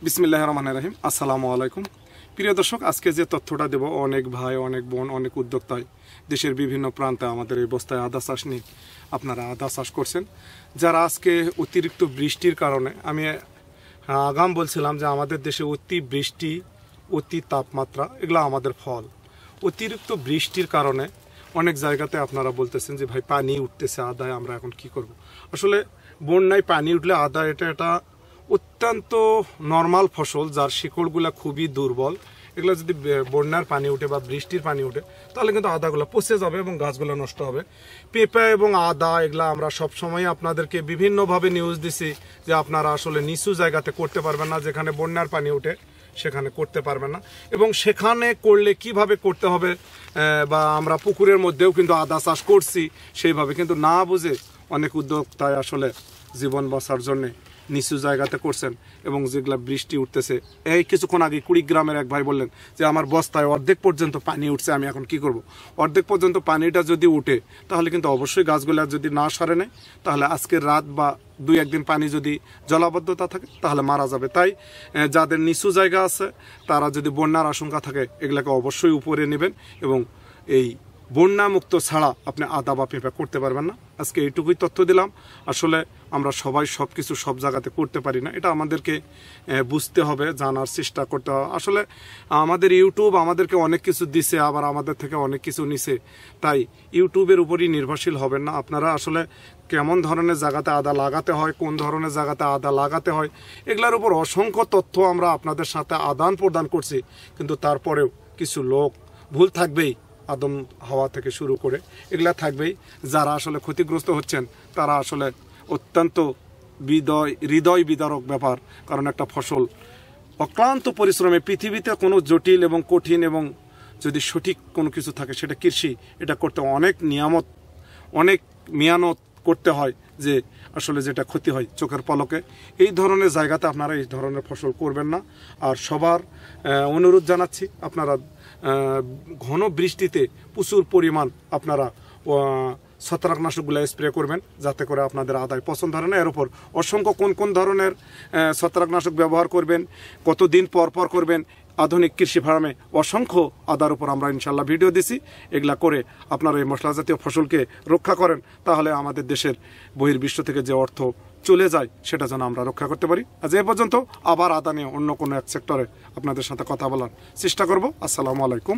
বিসমিল্লাহির রহমানির রহিম। আসসালামু আলাইকুম প্রিয় দর্শক, আজকে যে তথ্যটা দেব, অনেক ভাই, অনেক বোন, অনেক উদ্যোক্তায় দেশের বিভিন্ন প্রান্তে আমাদের এই বস্তায় আদা চাষ নিয়ে আপনারা আদা চাষ করছেন। যারা আজকে অতিরিক্ত বৃষ্টির কারণে, আমি আগাম বলছিলাম যে আমাদের দেশে অতি বৃষ্টি, অতি তাপমাত্রা, এগুলো আমাদের ফল। অতিরিক্ত বৃষ্টির কারণে অনেক জায়গাতে আপনারা বলতেছেন যে ভাই পানি উঠতেছে আদায়, আমরা এখন কি করব। আসলে বন্যায় পানি উঠলে আদা এটা অত্যন্ত নর্মাল ফসল, যার শিকড়গুলা খুবই দুর্বল। এগুলো যদি বন্যার পানি উঠে বা বৃষ্টির পানি উঠে তাহলে কিন্তু আদাগুলো পচে যাবে এবং গাছগুলো নষ্ট হবে। পেঁপে এবং আদা এগুলা আমরা সবসময় আপনাদেরকে বিভিন্নভাবে নিউজ দিছি যে আপনারা আসলে নিচু জায়গাতে করতে পারবেন না, যেখানে বন্যার পানি উঠে সেখানে করতে পারবেন না, এবং সেখানে করলে কিভাবে করতে হবে, বা আমরা পুকুরের মধ্যেও কিন্তু আদা চাষ করছি, সেইভাবে কিন্তু না বুঝে অনেক উদ্যোক্তায় আসলে জীবন বাঁচার জন্যে নিচু জায়গাতে করছেন। এবং যেগুলা বৃষ্টি উঠতেছে, এই কিছুক্ষণ আগে কুড়িগ্রামের এক ভাই বললেন যে আমার বস্তায় অর্ধেক পর্যন্ত পানি উঠছে, আমি এখন কি করব। অর্ধেক পর্যন্ত পানিটা যদি উঠে তাহলে কিন্তু অবশ্যই গাছগুলা যদি না সারে নেয় তাহলে আজকের রাত বা 2-1 দিন পানি যদি জলাবদ্ধতা থাকে তাহলে মারা যাবে। তাই যাদের নিচু জায়গা আছে তারা যদি বন্যার আশঙ্কা থাকে এগুলাকে অবশ্যই উপরে নেবেন, এবং এই বন্যা মুক্ত ছাড়া আপনি আদা বা পেঁপে করতে পারবেন না। আজকে এইটুকুই তথ্য দিলাম। আসলে আমরা সবাই সব কিছু সব জায়গাতে করতে পারি না, এটা আমাদেরকে বুঝতে হবে, জানার চেষ্টা করতে হবে। আসলে আমাদের ইউটিউব আমাদেরকে অনেক কিছু দিছে, আবার আমাদের থেকে অনেক কিছু নিছে। তাই ইউটিউবের উপরই নির্ভরশীল হবেন না। আপনারা আসলে কেমন ধরনের জায়গাতে আদা লাগাতে হয়, কোন ধরনের জায়গাতে আদা লাগাতে হয়, এগুলোর উপর অসংখ্য তথ্য আমরা আপনাদের সাথে আদান প্রদান করছি। কিন্তু তারপরেও কিছু লোক ভুল থাকবেই, আদম হাওয়া থেকে শুরু করে এগুলা থাকবেই। যারা আসলে ক্ষতিগ্রস্ত হচ্ছেন তারা আসলে অত্যন্ত হৃদয় বিদারক ব্যাপার। কারণ একটা ফসল অক্লান্ত পরিশ্রমে, পৃথিবীতে কোনো জটিল এবং কঠিন এবং যদি সঠিক কোনো কিছু থাকে সেটা কৃষি। এটা করতে অনেক নিয়ামত, অনেক মেহনত করতে হয়, যে আসলে যেটা ক্ষতি হয় চোখের পলকে। এই ধরনের জায়গাতে আপনারা এই ধরনের ফসল করবেন না। আর সবার অনুরোধ জানাচ্ছি, আপনারা ঘন বৃষ্টিতে প্রচুর পরিমাণ আপনারা ছত্রাকনাশকগুলো স্প্রে করবেন, যাতে করে আপনাদের আদায় পছন্দ হয় না। এর উপর অসংখ্য কোন ধরনের ছত্রাকনাশক ব্যবহার করবেন, কতদিন পর করবেন, আধুনিক কৃষি ফার্মে অসংখ্য আদার উপর আমরা ইনশাল্লাহ ভিডিও দিছি। এগুলা করে আপনারা এই মশলা জাতীয় ফসলকে রক্ষা করেন, তাহলে আমাদের দেশের বহির্বিশ্ব থেকে যে অর্থ চলে যায় সেটা যেন আমরা রক্ষা করতে পারি। আজ এ পর্যন্ত, আবার আদা নিয়ে অন্য কোনো এক সেক্টরে আপনাদের সাথে কথা বলার চেষ্টা করব। আসসালামু আলাইকুম।